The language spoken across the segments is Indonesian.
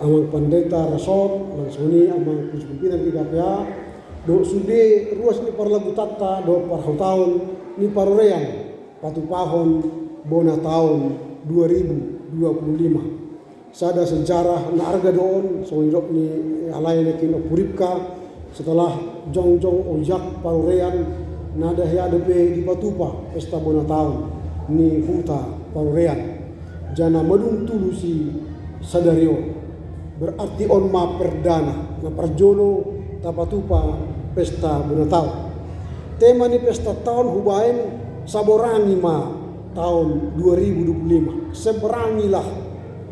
amang pendeta rasot langsung ini amang pimpinan di KPA do sude ruas ni parlagu tata do parhau tahun ni parorean patu pahon bona tahun 2025 sada sejarah na arga doon so indok ni alay nekin opuripka setelah jongjong ojak parorean nada hiada pe di patupa pesta bona tahun ni huta parorean jana madung tulusi sadario berarti on ma perdana na parjono tapatupa pesta bona tahun. Tema ni pesta tahun hubaen saborangi ma tahun 2025. Seberangilah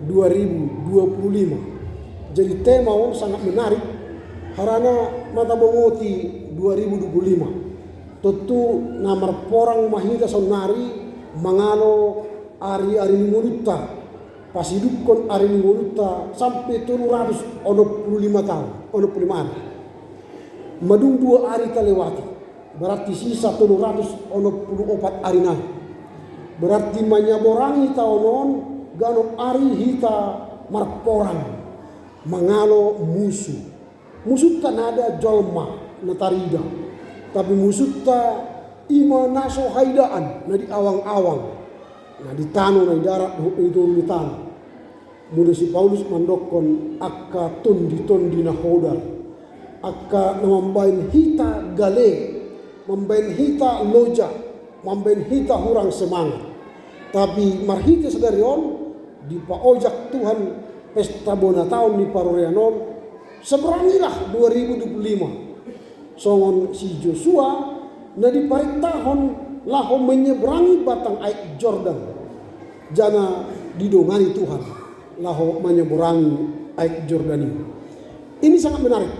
2025. Jadi tema on sangat menarik harana mata bongoti 2025. Tentu namar porang mahita sonari mangalo ari-ari mulutta pasidukon ari mulutta sampai 725 tahun, 25 hari. Madung 2 hari terlewati. Berarti sisa 724 hari naik. Berarti manyaborangi taonon gano ari hita marporang mangalo musuh. Musuh tak nada jolma natarida. Tapi musuh tak ima naso haidaan na di awang-awang. Nah di tanah na di darat itu di tanah. Muda si Paulus mandokon akka tondi na hodar. Akka namambain hita gale, mambain hita loja, mambain hita hurang semangat. Tapi marhita sedarion di paojak Tuhan pesta bona tahun di paroreanon seberangilah 2025. Songon si Joshua na di parit tahun laho menyeberangi batang air Jordan. Jana didongani Tuhan laho menyeberangi air Jordan ini. Ini sangat menarik.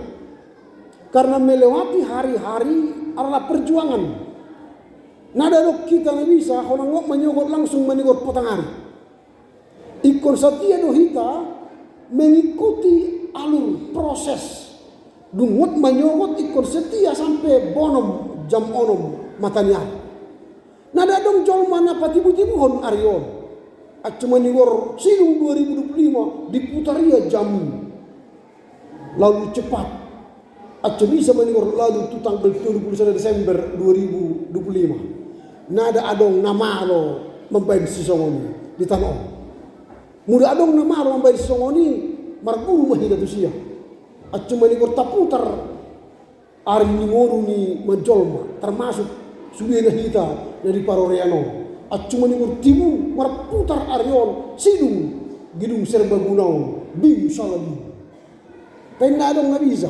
Karena melewati hari-hari adalah perjuangan. Nada dok kita nggak bisa kalau ngok menyogot langsung menyogot potong hari. Ikon setia dohita mengikuti alur proses. Dungut menyogot ikon setia sampai bonom jam onom matanya. Nada dong jol mana patibu-tibuhon arion. Cuma nigor sidung 2025 diputaria jam lalu cepat. Aca bisa menigor lalu tu tanggal 21 Desember 2025. Nada adong nama lo membayar sisongoni di tanah. Muda adong nama lo membayar sisongoni marguru mahida tu sia. Aca menigor taputar ari ningoru ni menjolma termasuk sudah hita dari paroreano. Cuma ningur timu marputar arion sidung gedung serbaguna bim salabi. Tapi nggak ada nggak bisa.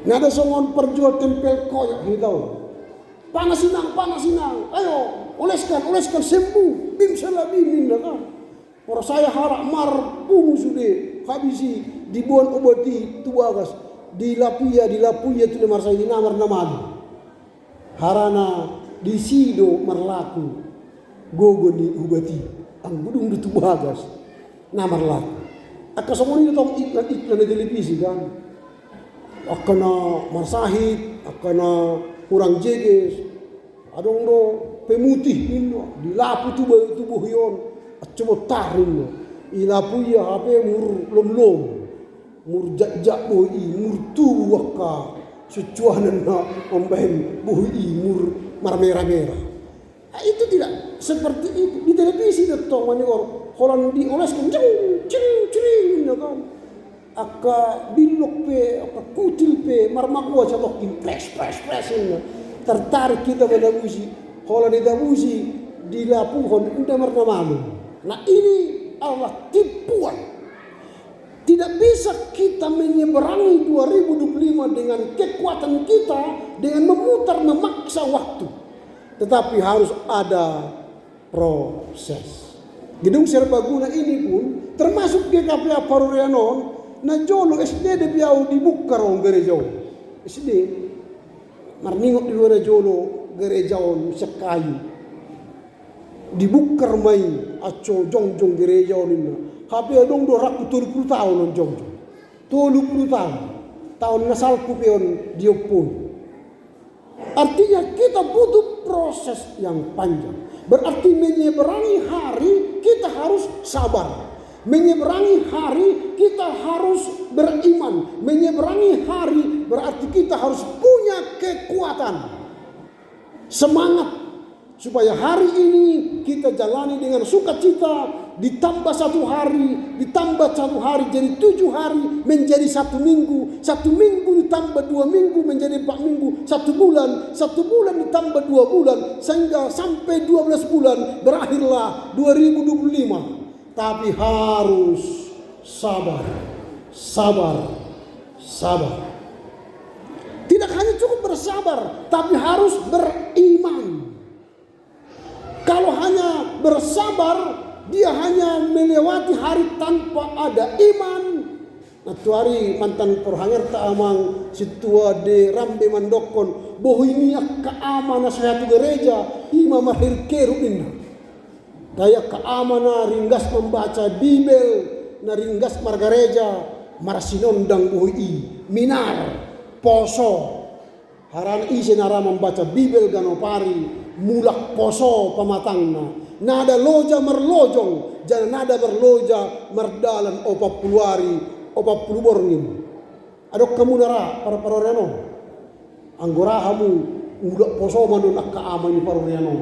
Nggak ada songon perjual tempel koyak hitau. Panas sinang. Ayo oleskan sembuh bim salabi minda kan. Por saya harak mar pungu sude habisi dibuat obati tuagas di lapuya tu lemar saya di namar namadu. Harana di sido marlaku gogo ni ubati ang budung di tubagas na marlaku akka somoni tong iklan di televisi kan akana marsahid akana kurang jeges adong do pemutih indo di lapu tubuh yon acemo tarin ilapu ya hape mur lom mur jak boi mur tubuh wakka secuanan na omben boi mur merah-merah. Nah, itu tidak seperti itu di televisi datang manigor holan dioleskan cing ya kan. Akka bilok pe, akka kutil pe, marmakwa calokin press ini. Tertarik kita mendabusi, holan didabusi di lapuhon unda marna malu. Nah ini adalah tipuan. Tidak bisa kita menyeberangi 2025 dengan kekuatan kita dengan memaksa waktu. Tetapi harus ada proses. Gedung serbaguna ini pun termasuk GKPA Paroreanon na jolo SD de biau dibuka rong gereja. SD marningok di luar jolo gereja sekayu. Dibuka mai aco jongjong gereja ini. Tapi adong do rak 30 tahun on jongjong. 30 tahun. Tahun nasal kupion diopun. Artinya kita butuh proses yang panjang. Berarti menyeberangi hari kita harus sabar. Menyeberangi hari beriman. Menyeberangi hari berarti kita harus punya kekuatan, semangat, supaya hari ini kita jalani dengan sukacita. Ditambah satu hari jadi 7 hari, menjadi 1 minggu. 1 minggu ditambah 2 minggu menjadi 4 minggu. 1 bulan ditambah 2 bulan, sehingga sampai 12 bulan berakhirlah 2025. Tapi harus sabar. Tidak hanya cukup bersabar, tapi harus beriman. Kalau hanya bersabar, dia hanya melewati hari tanpa ada iman. Nah, tuari mantan perhanger ta amang situa de rambe mandokon boh ini keamana suatu gereja ima mahir keru inna. Daya keamana ringgas membaca Bibel, na ringgas margareja marasinondang bohi minar poso. Haran isi nara membaca Bibel ganopari mulak poso pamatangna. Nada loja merlojong, jangan nada berloja merdalan opa puluari, opa puluborngin. Adok kamu nara para paroriano, anggorahamu ulak poso manun akka amani paroriano.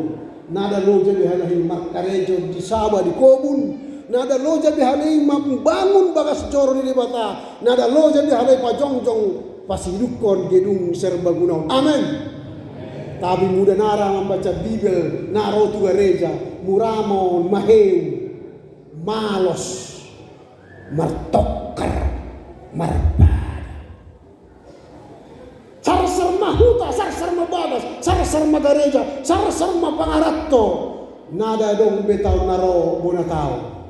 Nada loja bihalahi markarejo di Sabah di Kobun, nada loja bihalahi membangun bagas joro di bata, nada loja bihalahi pajongjong pasidukon gedung serbaguna. Amin. Tapi muda nara membaca Bibel, naro tu gereja, muramon, maheu, malos, martokar, marpada. Sarsar mahuta, sarsar mabadas, sarsar magareja, sarsar mapangaratto. Nada dong betau naro bonatau.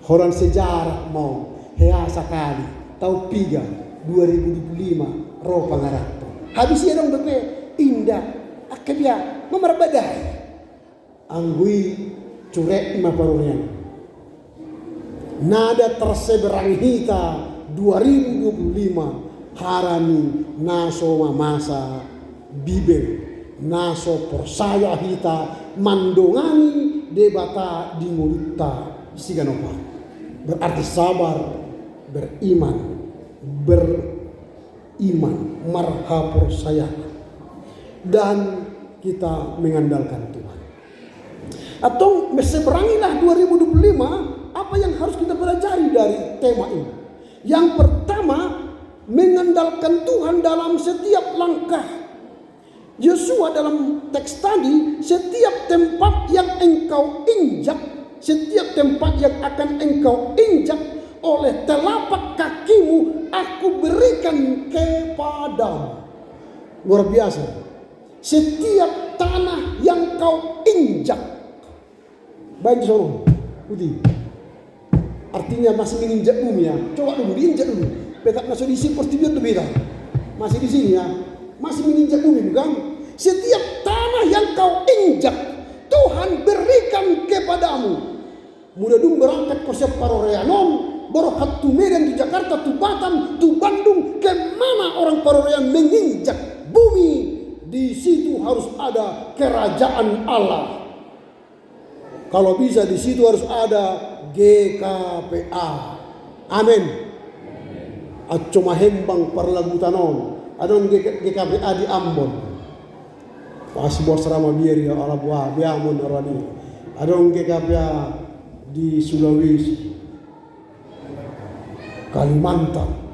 Orang sejarah mau, hea sakali, tau piga, 2025, ro pangaratto. Habisnya dong bepe. Indah akabia memarbadai anggui curek maparurian. Nada terseberang hita 2025 harani naso mamasa Bibel naso persaya hita mandongani debata di mulutta siganopa. Berarti sabar, beriman marha persaya, dan kita mengandalkan Tuhan. Atau seberangilah 2025, apa yang harus kita pelajari dari tema ini? Yang pertama, mengandalkan Tuhan dalam setiap langkah. Yosua dalam teks tadi, setiap tempat yang engkau injak, setiap tempat yang akan engkau injak oleh telapak kakimu, aku berikan kepadamu. Luar biasa. Setiap tanah yang kau injak, baik sono, putih. Artinya masih menginjak bumi ya. Coba dulu diinjak dulu. Petak masuk di sini pertibian itu beda. Masih di sini ya, masih menginjak bumi bukan? Setiap tanah yang kau injak, Tuhan berikan kepadamu. Mudah dong berangkat ke Paroreanon, Borohat tu Medan, tu Jakarta, tu Batam, tu Bandung, kemana orang Parorean menginjak bumi? Di situ harus ada kerajaan Allah. Kalau bisa di situ harus ada GKPA. Amin. Acuma hembang parlagutanon. Adon GKPA di Ambon. Pas bos rama biari ya Allah buah biamun orani. Adon GKPA di Sulawesi, Kalimantan.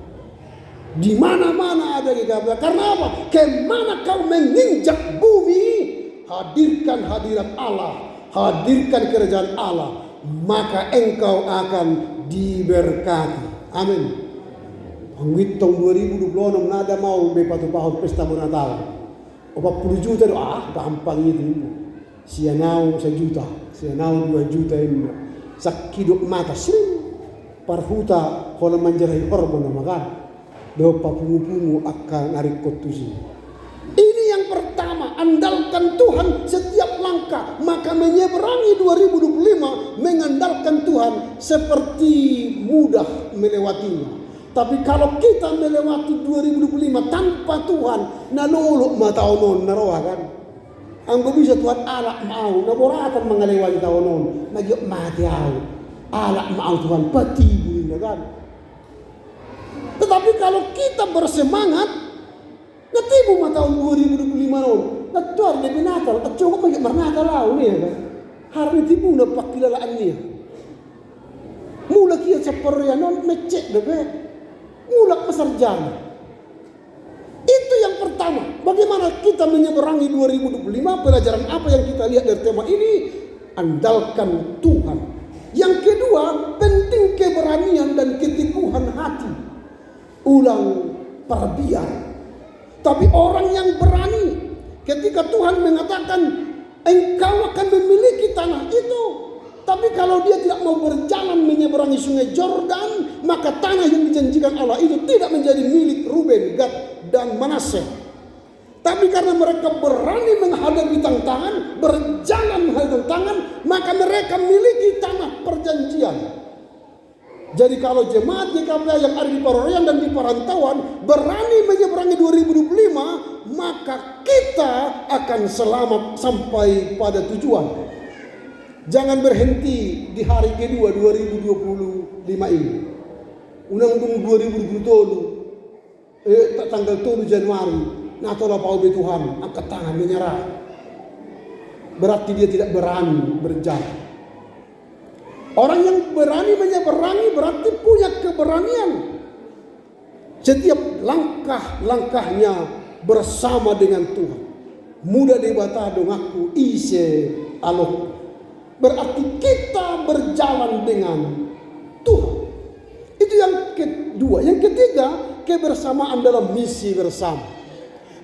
Di mana-mana ada GKPA. Karena apa? Kemana kau menginjak bumi, hadirkan hadirat Allah, hadirkan kerajaan Allah, maka engkau akan diberkati. Amin. Anggitong 2026 nada mau bepatu pahut pesta Natal. 40 juta gampang itu. Sianau 1 juta, sianau 2 juta ini. Sakidok mata sering parhuta kalau manjarai hormon makan. Dopa pungu-pungu akan narik kotusi. Ini yang pertama, andalkan Tuhan setiap langkah. Maka menyeberangi 2025 mengandalkan Tuhan seperti mudah melewatinya. Tapi kalau kita melewati 2025 tanpa Tuhan, naluluk mataunon naroha kan. Anggo bisa Tuhan alak mau, naboratan mengalewati taunon, magyok mati au. Alak mau Tuhan pati kan. Tetapi kalau kita bersemangat, nanti mau tahun 2025 non, nanti ada Natal, coba bagi Natal lah nih ya kan. Hari ini mula pakilalaan nih. Mula kia seperti non mecek deh, mula pesarjana. Itu yang pertama. Bagaimana kita menyeberangi 2025? Pelajaran apa yang kita lihat dari tema ini? Andalkan Tuhan. Yang kedua, penting keberanian dan ketekunan hati. Ulang perbiar. Tapi orang yang berani, ketika Tuhan mengatakan engkau akan memiliki tanah itu, tapi kalau dia tidak mau berjalan menyeberangi sungai Jordan, maka tanah yang dijanjikan Allah itu tidak menjadi milik Ruben, Gad, dan Manasye. Tapi karena mereka berani menghadapi tantangan, berjalan menghadapi tantangan, maka mereka miliki tanah perjanjian. Jadi kalau jemaat GKPA yang ada di Parorean dan di perantauan berani menyeberangi 2025, maka kita akan selamat sampai pada tujuan. Jangan berhenti di hari kedua 2025 ini. Undang-undang 2020 tanggal 7 Januari. Nah tolong Pak Tuhan angkat tangan menyerah. Berarti dia tidak berani berjalan. Orang yang berani menyeberangi berarti punya keberanian. Setiap langkah-langkahnya bersama dengan Tuhan. Muda debata dong aku ise alok. Berarti kita berjalan dengan Tuhan. Itu yang kedua. Yang ketiga, kebersamaan dalam misi bersama.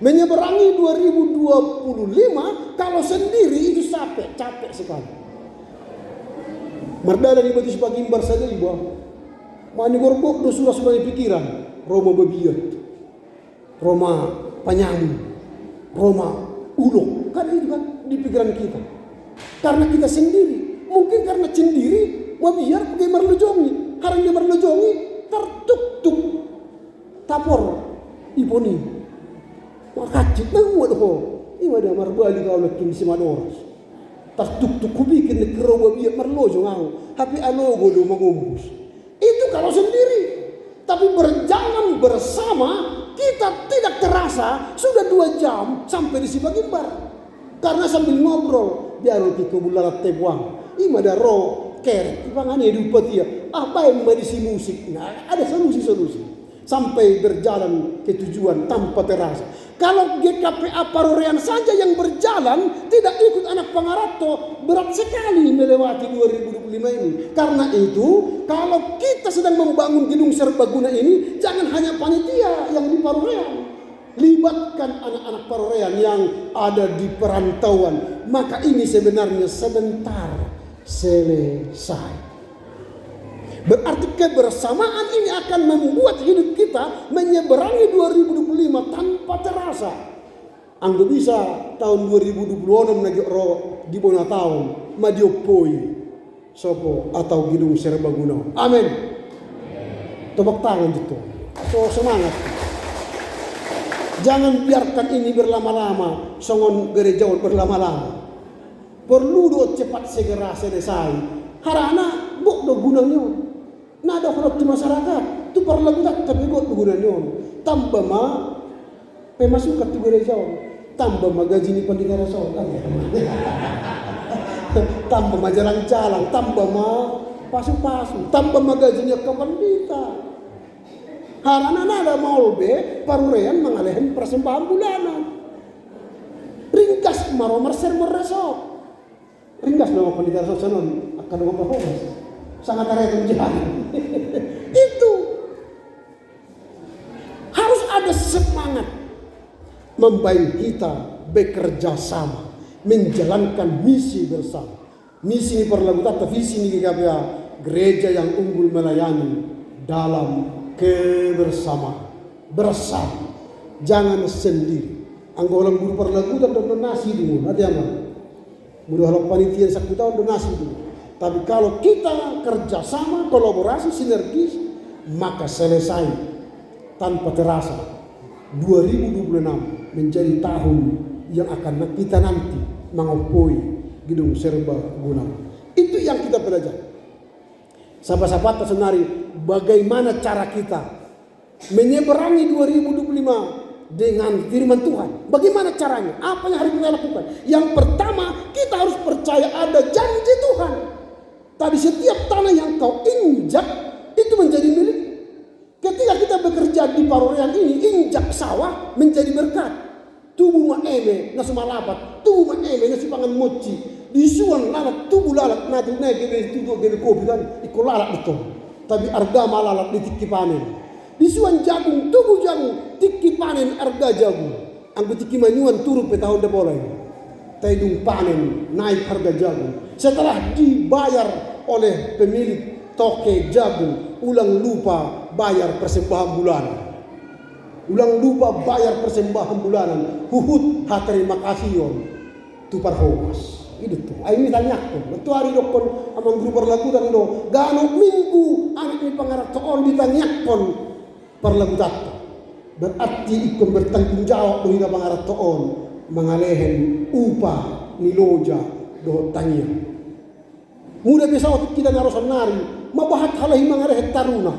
Menyeberangi 2025 kalau sendiri itu capek sekali. Merdada di batis bagimbar saja ibu. Mani gorbok do sudah pikiran. Roma babiat, Roma panyanyi, Roma ulok. Kan itu kan di pikiran kita. Karena kita sendiri. Mungkin karena sendiri, babiar pakai merlejongi. Harang dia merlejongi, tertuk-tuk. Tapor, iponi. Makacit na waduh. Ima ada marbali kau lekin si madoras. Tertuk-tuk kubikin ni keroba biar merlojong aku. Tapi alogo do mengumbus. Itu kalau sendiri. Tapi berjalan bersama kita tidak terasa sudah 2 jam sampai di Sibagimbar. Karena sambil ngobrol biar kita bularat tebuang. Ima ada ro kerek. Ipangannya di upatia. Apa yang medisi musik? Nah, ada solusi-solusi. Sampai berjalan ke tujuan tanpa terasa. Kalau GKPA Parorean saja yang berjalan tidak ikut anak Pangarato, berat sekali melewati 2025 ini. Karena itu, kalau kita sedang membangun gedung serbaguna ini, jangan hanya panitia yang di Parorean. Libatkan anak-anak Parorean yang ada di perantauan. Maka ini sebenarnya sebentar selesai. Berarti kebersamaan ini akan membuat hidup kita menyeberangi 2025 tanpa terasa. Anggo bisa tahun 2026 lagi roh di bona tahun madiopoi sopo atau gedung serbaguna. Amin. Tepuk tangan itu. So semangat. Jangan biarkan ini berlama-lama. Songon gereja berlama-lama. Perlu do cepat segera selesai. Harana buk do gunanya. Nada kalau di masyarakat tu perlaguan tapi got gunanya. Tambah ma pemasukan tu gereja. Tambah ma gaji ni pendeta rasul. Tambah ma jalan-jalan, tambah ma pasu-pasu, tambah ma gajinya ke pendeta. Harana nada maulbe Parorean mengalehan persembahan bulanan. Ringkas maromar sermon resok. Ringkas nama pendeta rasul sanon akan ngomong horas. Sangat terang jalan. Itu harus ada semangat membaik kita bekerja sama, menjalankan misi bersama. Misi ini perlaguan visi ini GKPA gereja yang unggul melayani dalam kebersamaan bersama, jangan sendiri. Anggolang guru perlaguan dan donasi dulu, nanti apa? Mudah halap panitia sakutan donasi dulu. Tapi kalau kita kerjasama, kolaborasi, sinergis, maka selesai tanpa terasa. 2026 menjadi tahun yang akan kita nanti mengopoi gedung serbaguna. Itu yang kita pelajari. Sahabat-sahabat senari, bagaimana cara kita menyeberangi 2025 dengan firman Tuhan. Bagaimana caranya? Apa yang harus kita lakukan? Yang pertama, kita harus percaya ada janji Tuhan. Tadi setiap tanah yang kau injak itu menjadi milik. Ketika kita bekerja di Parorean ini, injak sawah menjadi berkat. Tubuh maeme na sumalapat, tubuh maeme na sipangan mochi. Disuan lalat tubuh lalat na tu na gebe tubuh gebe kopi kan iko lalat itu. Tapi arga malalat ditikki panen. Disuan jagung tubuh jagung tikki panen arga jagung. Anggo tikki manyuan turun pe tahun depan. Taidung panen naik harga jagung. Setelah dibayar oleh pemilik toke jagung, ulang lupa bayar persembahan bulanan. Ulang lupa bayar persembahan bulanan. Huhut terima kasih yon. Tupar homas. Itu tuh. Ayo tanya ko. Itu hari dokon amang grup perlagutan do. Gano minggu anak ni pangarap toon ditanya kon perlagutan. Berarti ikon bertanggung jawab dengan pangarap toon mengalehen upah niloja do tanya. Mudah biasa waktu kita narosan nari, mabahat halahi mengalehen taruna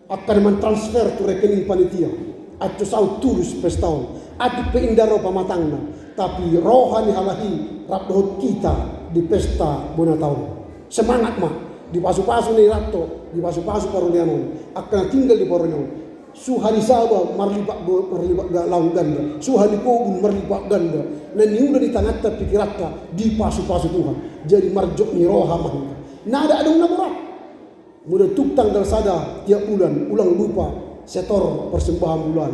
akan mentransfer ke rekening panitia. Atau sau tulus pestaun, atau peindaro pamatangna, tapi rohani halahi rapdohot kita di pesta bona tahun. Semangat mah, di pasu-pasu nih rato, di pasu-pasu parunianon, akan tinggal di parunianon. Suhari sabah marlipak laung ganda, suhari kobun marlipak ganda. Nani udah di tanah pikiratta di pasu-pasu Tuhan. Jadi marjok ni roha mah. Nada adung namurat. Mudah tuk tanggal sada tiap bulan, ulang lupa setor persembahan bulan.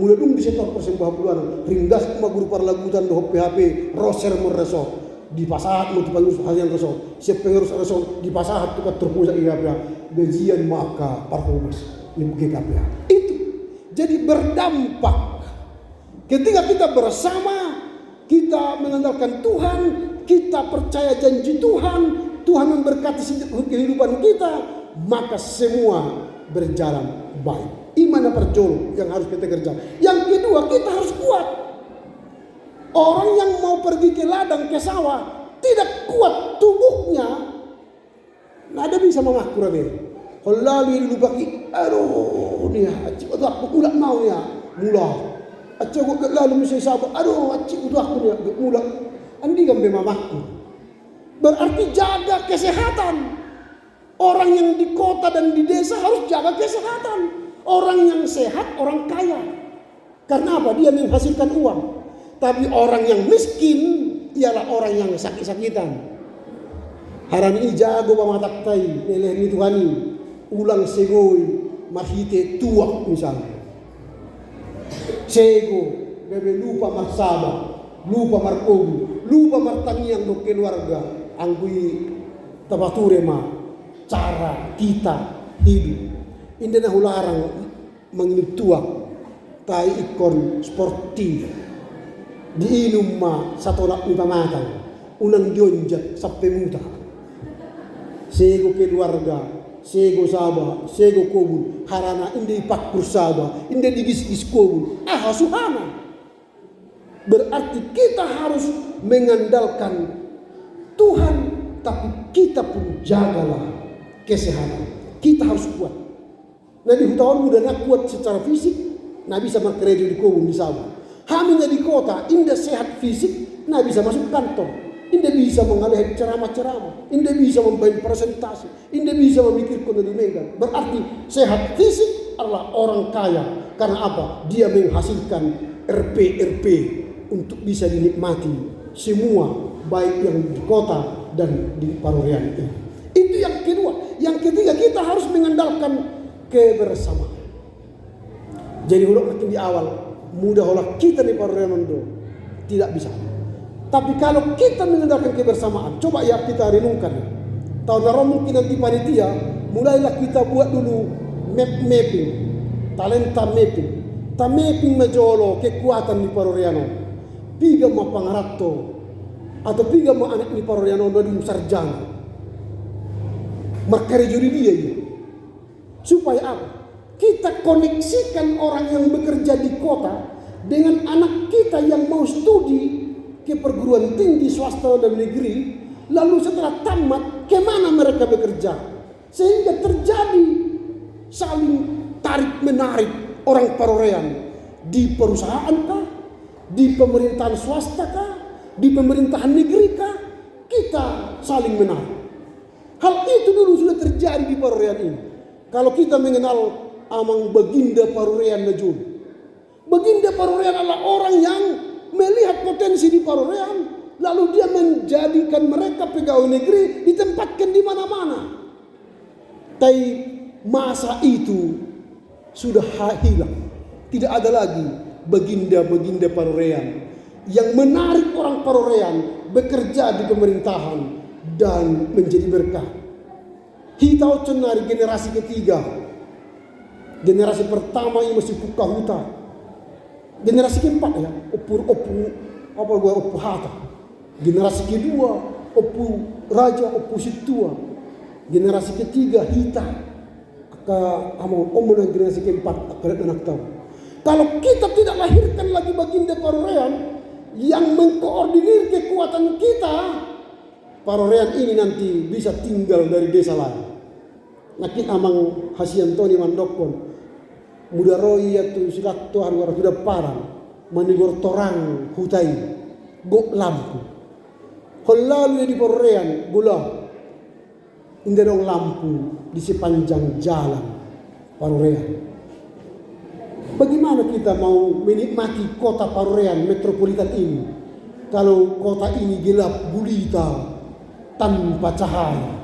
Mulai dong di setor persembahan bulan. Ringgas kuma guru parlagutan do PHP roser meresok di pasahat mau dipanggil halian resok. Siap pengurus resok di pasahat tukat terpusat IKPA gajian maka parkomas di GKPA. Itu jadi berdampak. Ketika kita bersama, kita mengandalkan Tuhan, kita percaya janji Tuhan, Tuhan memberkati kehidupan kita, maka semua berjalan baik. Iman perjolo yang harus kita kerja. Yang kedua, kita harus kuat. Orang yang mau pergi ke ladang, ke sawah, tidak kuat tubuhnya, nggak ada bisa mengakur abe. Kalau lalu lubaki, aduh nih, acik udah aku udah mau ya, mula. Acik aku lalu mesti sabar, aduh acik udah aku ya, mula. Andi kan memang makmur. Berarti jaga kesehatan. Orang yang di kota dan di desa harus jaga kesehatan. Orang yang sehat, orang kaya. Karena apa? Dia menghasilkan uang. Tapi orang yang miskin ialah orang yang sakit-sakitan. Harani jago pamataktai, nelehni Tuhani, ulang segoi, marhite tua misalnya. Sego, bebe lupa marsaba, lupa markobu, lupa martangiang do keluarga, anggui tabature ma, cara kita hidup. Indah na hularang menginip tuak, tai ikon sportif, diinum ma satolak ni pamatang, unang dionjat sampai muda. Sego keluarga, sego saba, sego kobun, harana indi pakkur saba, indi digis-gis kobun, suhana. Berarti kita harus mengandalkan Tuhan, tapi kita pun jagalah kesehatan. Kita harus kuat. Nah di hutan muda nak kuat secara fisik, nah bisa berkerja di kobun di sawah. Haminya di kota, indah sehat fisik, nah bisa masuk kantor. Indah bisa mengalih ceramah-ceramah, indah bisa membaik presentasi, indah bisa memikirkan dari megan. Berarti sehat fisik adalah orang kaya. Karena apa? Dia menghasilkan RP untuk bisa dinikmati semua, baik yang di kota dan di Parorean ini. Itu yang kedua. Yang ketiga, kita harus mengandalkan kebersamaan. Jadi ulok makin di awal mudah olah kita di Parorean tidak bisa. Tapi kalau kita mengandalkan kebersamaan, coba ya kita renungkan. Tahun lalu mungkin nanti panitia mulailah kita buat dulu mapping, talenta mapping, mapping majolo kekuatan di Parorean. Piga ma pangaratto atau piga ma anak di Parorean dari sarjana. Makare juri dia ya. Supaya apa? Kita koneksikan orang yang bekerja di kota dengan anak kita yang mau studi ke perguruan tinggi swasta dan negeri, lalu setelah tamat kemana mereka bekerja, sehingga terjadi saling tarik menarik orang Parorean di perusahaan kah, di pemerintahan swasta kah, di pemerintahan negeri kah, kita saling menarik. Hal itu dulu sudah terjadi di Parorean ini. Kalau kita mengenal Amang Baginda Parorean Najun, Baginda Parorean adalah orang yang melihat potensi di Parorean, lalu dia menjadikan mereka pegawai negeri, ditempatkan di mana-mana. Tapi masa itu sudah hilang. Tidak ada lagi Baginda Parorean yang menarik orang Parorean bekerja di pemerintahan dan menjadi berkah. Hitau cenari generasi ketiga. Generasi pertama ini masih Pukahuta. Generasi keempat ya, Opu Hata. Generasi kedua, Opu Raja, Opu Situa. Generasi ketiga, Hita. Omong generasi keempat, anak tahu. Kalau kita tidak lahirkan lagi Baginda Parorean yang mengkoordinir kekuatan kita, Parorean ini nanti bisa tinggal dari desa lain. Nakit amang Hasiantoni Mandokon, Mudaroi atau silat Tuhan warah sudah parang, manigor torang hutai, gok lampu. Holalu di Parorean gula, indah dong lampu di sepanjang jalan Parorean. Bagaimana kita mau menikmati kota Parorean metropolitan ini kalau kota ini gelap gulita tanpa cahaya?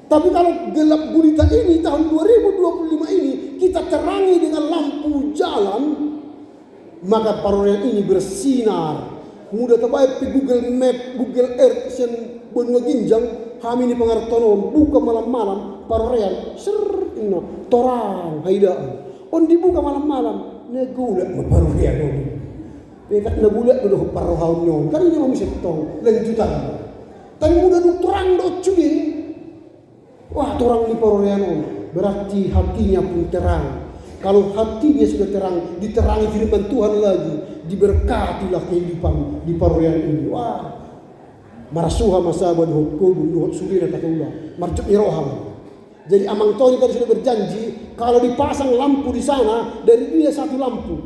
Tapi kalau gelap gulita ini tahun 2025 ini kita terangi dengan lampu jalan, maka Parorean ini bersinar. Mudah terbaik di Google Map, Google Earth, sen benua ginjang, kami ini pengartono buka malam-malam Parorean, torang haidaan. On dibuka malam-malam, nagulat Parorean on. Pekat nagulat dulu parohaun nyon, kan ini mau setong lanjutan. Tapi mudah du terang do cudi. Wah, torang di Parorean on, berarti hatinya pun terang. Kalau hatinya sudah terang, diterangi firman Tuhan lagi, diberkatilah kehidupan di Parorean ini. Wah, marasuha masaban hukum duhut sulina kataula, marjuk iroham. Jadi Amang Tony tadi sudah berjanji kalau dipasang lampu di sana dari dia satu lampu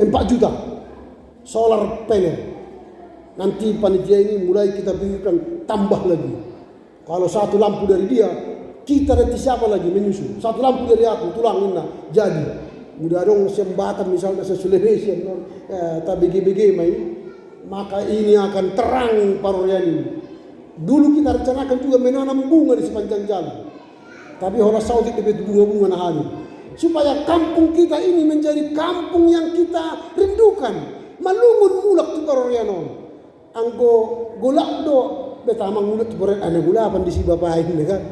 4 juta solar panel. Nanti panitia ini mulai kita pikirkan tambah lagi. Kalau satu lampu dari dia, kita nanti siapa lagi menyusul? Satu lampu dari aku, tulang ini jadi. Mudah dong sembatan misalnya sesulation, tapi BG main, maka ini akan terang Parorean ini. Dulu kita rencanakan juga menanam bunga di sepanjang jalan. Tapi orang Saudi itu bunga-bunga nahani. Supaya kampung kita ini menjadi kampung yang kita rindukan. Malungun mulak tu Parorean on. Anggo golak do betamang mulak tu Parorean ana gulapan di si bapak ini kan.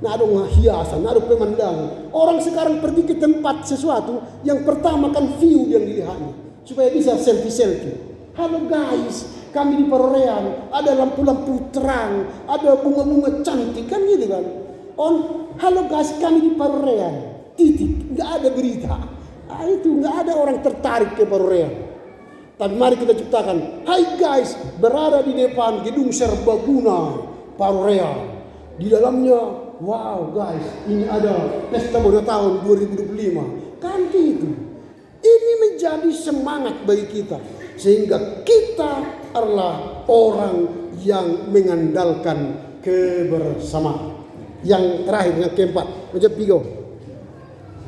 Nah ada hiasan, ada pemandangan. Orang sekarang pergi ke tempat sesuatu yang pertama kan view yang dilihatnya. Supaya bisa selfie. Halo guys, kami di Parorean, ada lampu-lampu terang, ada bunga-bunga cantik kan gitu kan. Halo guys, kami di Parorean. Titik, nggak ada berita. Itu nggak ada orang tertarik ke Parorean. Tapi mari kita ciptakan. Hai guys, berada di depan gedung serbaguna Parorean. Di dalamnya, wow guys, ini ada pesta baru tahun 2025. Kan gitu. Ini menjadi semangat bagi kita. Sehingga kita adalah orang yang mengandalkan kebersamaan. Yang terakhir, yang keempat, macam pigo.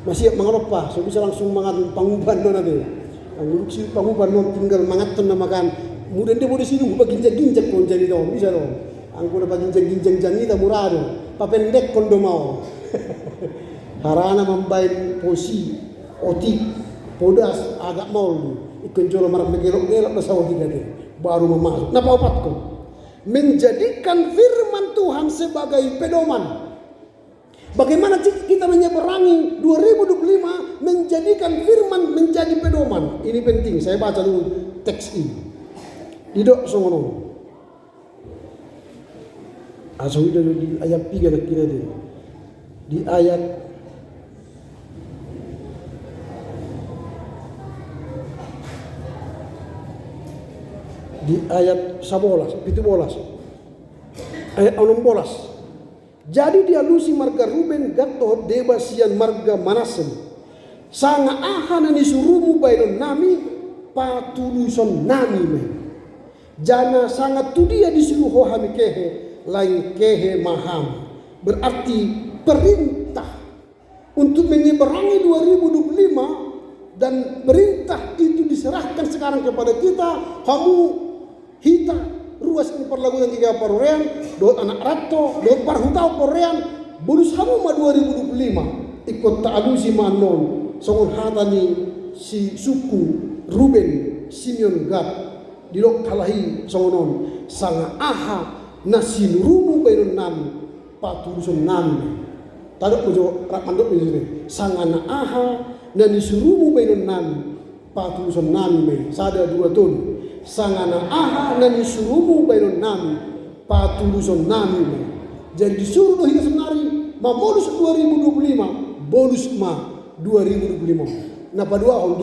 Masih mengelopa, so bisa langsung mangat panguban no nanti. Ang duduk si panguban no tinggal mangat na makan. Mudah dia boleh sini gua ginjak-ginjak kon jadi dong, bisa dong. Ang kuda ginjak-ginjak janita murado, papendek kon do mau. Harana membain posi, otik, podas agak mau. Ikon jolo marak megelok-gelok na sawo tiga deh. Baru memasuk. Napa opat ko? Menjadikan firman Tuhan sebagai pedoman. Bagaimana kita menyeberangi 2025 menjadikan firman menjadi pedoman. Ini penting, saya baca dulu teks ini. Didok somono. Asal di ayat 3 kira dia. Di ayat di ayat 11, 17. Ayat 16. Jadi dia lusi marga Ruben gatto deba sian marga Manasen. Sanga aha nani surumu bainon nami patuluson nami me. Jana sangat tu dia disuruh hohami kehe lain kehe maham. Berarti perintah untuk menyeberangi 2025 dan perintah itu diserahkan sekarang kepada kita. Kamu hita ruas ini perlaguan tiga parorean, dot anak rato, dot parhutau parorean, bonus hamu ma 2025 ikut ta'alusi manon, songon hatani si suku Ruben, Simeon, Gad, di dok kalahi songonon, sanga aha nasi nurumu bainon nami, patuluson nami, tadok pujo mandok di sini, sanga na aha nani surumu bainon nami, patuluson nami, sada 2 ton. Sangana aha nani surumu bainon nami patuluson nami. Jadi disuruh doh hingga senari ma bonus 2025 bonus ma 2025 napa dua on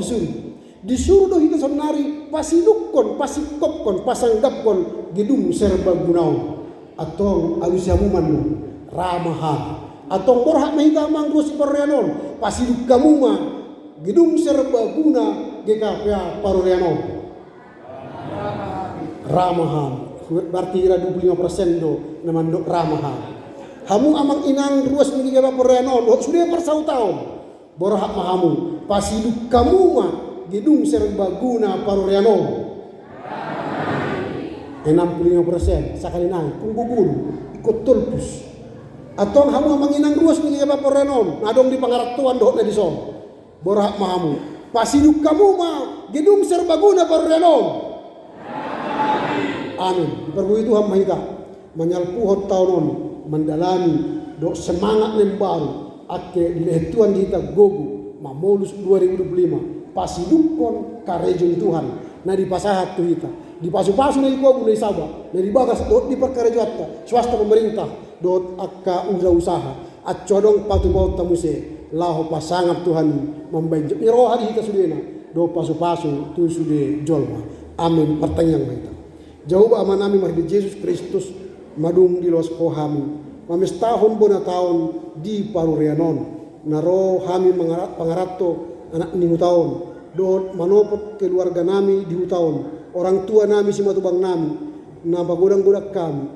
disuruh doh hingga senari pasidukon pasikopkon pasanggapkon gedung serbaguna atau alusiamuman ramahan atau borhak mahita mangrus paroreanon pasiduk kamu ma gedung serbaguna GKPA paroreanon ramahan berarti ira 25% do naman do ramahan hamu amang inang ruas ni gaba poreno do sudah persau tahun borahak mahamu pasiduk kamu ma gedung serbaguna paroreano 65% sakali nang punggugul ikut tulpus atau hamu amang inang ruas ni gaba poreno nadong di pangaratuan do na diso borahak mahamu pasiduk kamu ma gedung serbaguna paroreano. Amin. Diperbuih Tuhan mahita menyalpuhot tahun mendalami do semangat yang baru ake dilehetuan kita gogu mamolus 2025 pasidukon karejon Tuhan na dipasahat tu kita dipasu-pasu na gogu na isaba na dibagas do diperkarejoatta swasta pemerintah do akka usaha at codong patu-paut tamuse laho pasangat Tuhan membanjak niroha di kita sudena do pasu-pasu tu sude jolma. Amin. Pertanyaan mahita jauh amanami mahdi Yesus Kristus madung di los kohami mames tahun bona tahun di parureanon naro hami pangarato anak ni hutaon dot manopot keluarga nami di hutaon orang tua nami si matubang nami na pagodang-godak kami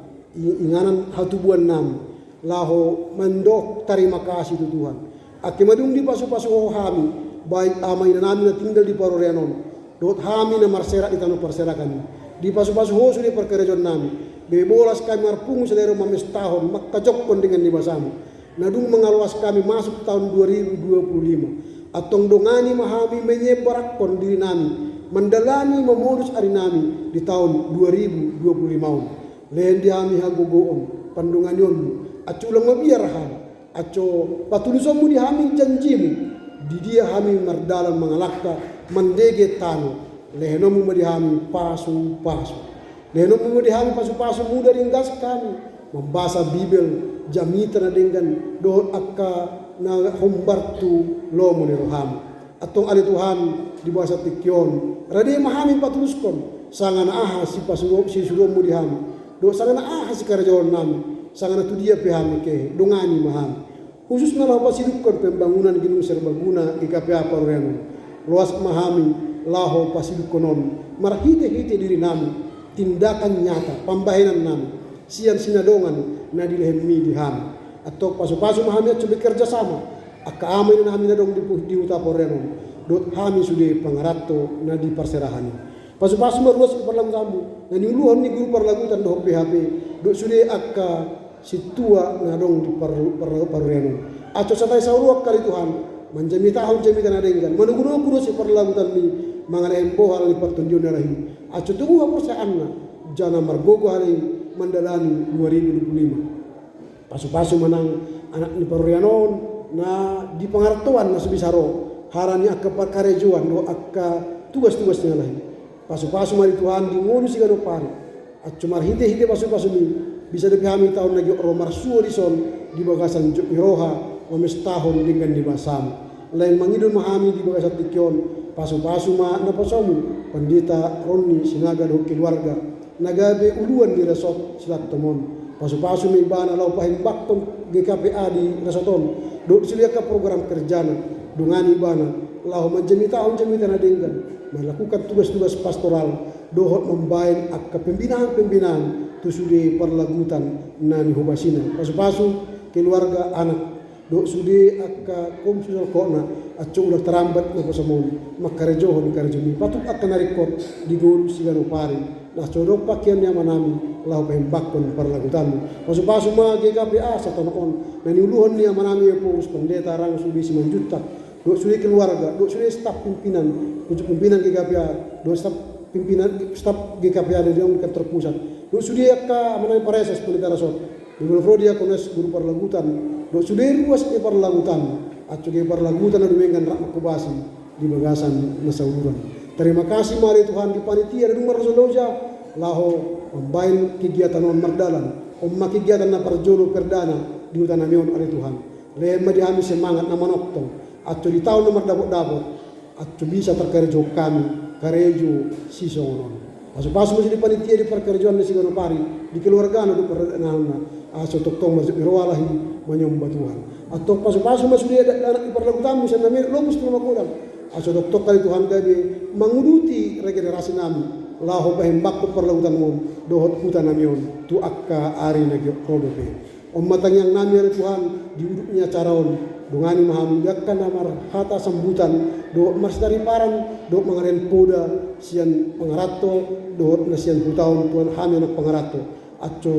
inganan hatubuan nami laho mendok terima kasih tu Tuhan aki madung di pasu-pasu hami baik amai nami na tinggal di parureanon dot hami na marserak di tanah perserakan di pasu-pasu hosu di perkerejon nami bebolas kami marpungu sedero mames tahun makajokon dengan dibasamu nadung mengaluas kami masuk tahun 2025 atong dongani mahami menyebarakon diri nami mendalani memodus ari nami di tahun 2025 lehen di hami hagogoon pandunganionmu acu ulang mabiar hal aco patulusomu di hami janjimu di dia hami mardalan mengalakta mendege tanu lehenomu medihami pasu-pasu lehenomu medihami pasu-pasu muda ringgas kami membaca Bibel jamita na dengan do akka na humbartu lomo ni roham atong ali Tuhan di bahasa tikyon radi mahami patuluskon sangana aha si pasugo si suromu dihami do sangana aha si karajon nami sangana tu dia pihami ke dongani mahami khusus na lawa pasidukon pembangunan gedung serbaguna GKPA Paroreano luas mahami laho pasidukonon marhite-hite diri nami tindakan nyata pambahenan nami sian sinadongan na dilehemi dihami atau pasu-pasu mahami at bekerja sama akka amay na nami nadong di uta Paroreano dot hami sude pangarato na di parserahan pasu-pasu maruas iparlagu sambu na niuluhan ni guru parlagutan do PHP dot sude akka situa nadong di Paroreano ato satay sa uruak kali Tuhan manjami tahun jami tanah dengan manuguno si parlagutan ni mengenai bohal ni pertunjukan narahi acu tunggu hapur seanna jana margogo hari mandalani 2025 pasu-pasu menang anak ni Paroreanon na di pengartuan na subisaro harani akka perkarejuan do akka tugas-tugas nalahi pasu-pasu mari Tuhan di ngulu si gano pari acu marhite-hite pasu-pasu ni bisa dipahami tahun lagi romar suo dison di bagasan miroha mames tahun dengan di basam lain mangidun mahami di bagasan tikyon pasu-pasu ma napasomu pandita Roni sinaga do keluarga nagabe uluan di resort silat temon pasu-pasu may bana law pahin baktong GKPA di Rasoton do sulia ka program kerjana dungani bana lahu menjemita na denggan melakukan tugas-tugas pastoral dohot membain akka pembinaan tu sude perlagutan nani hubasina pasu-pasu keluarga anak do sude akka komsul kona accu ulah terambat na pasamon makarejohon karejumi patuk akka narikot di guru sigano pari nah codok pakaiannya manami lahu pembakon perlagutan pasu-pasu ma GKPA satonon na niuluhon niya manami purus pendeta rang sude simanjutak do sude keluarga do sude staf pimpinan pimpinan GKPA do staf GKPA dari yang kantor pusat do sude akka manami pareses pendeta rasot Bibul Frodia kones guru perlagutan do sude ruas ke perlagutan accu ke perlagutan na dumengan rak makubasi di bagasan nasauluran. Terima kasih mari Tuhan di panitia dan umar Rasulullah laho membain kegiatan non mardalan umma kegiatan na parjolo perdana di hutan namion ari Tuhan lema di kami semangat na manoktong atau di tahun nomor dapot atau bisa terkerjo kami karejo sisongon pasu-pasu masih di panitia di perkerjaan nasi gono pari di keluarga na di perdana aso toktong masuk irwalahi menyembah Tuhan atau pasu-pasu masuk di anak di perlagutan musa namir lomus nama kodang aso doktor kali Tuhan gabe menguduti regenerasi nami laho bahem bakko perlautan mon dohot hutan namion tu akka ari nagi rodope matang yang nami ari Tuhan diuduknya caraon dungani mahami yakkan namar hata sambutan do marsdari paran do mangaren poda sian pangarato dohot nasian hutaon Tuhan hami anak pangarato aco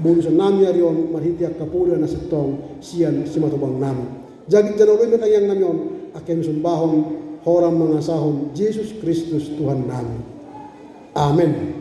bulusan nami ari on marhiti akka poda na setong sian simatobang nami jadi janului matang yang namion akem sumbahon orang mengasahon Yesus Kristus Tuhan nami. Amin.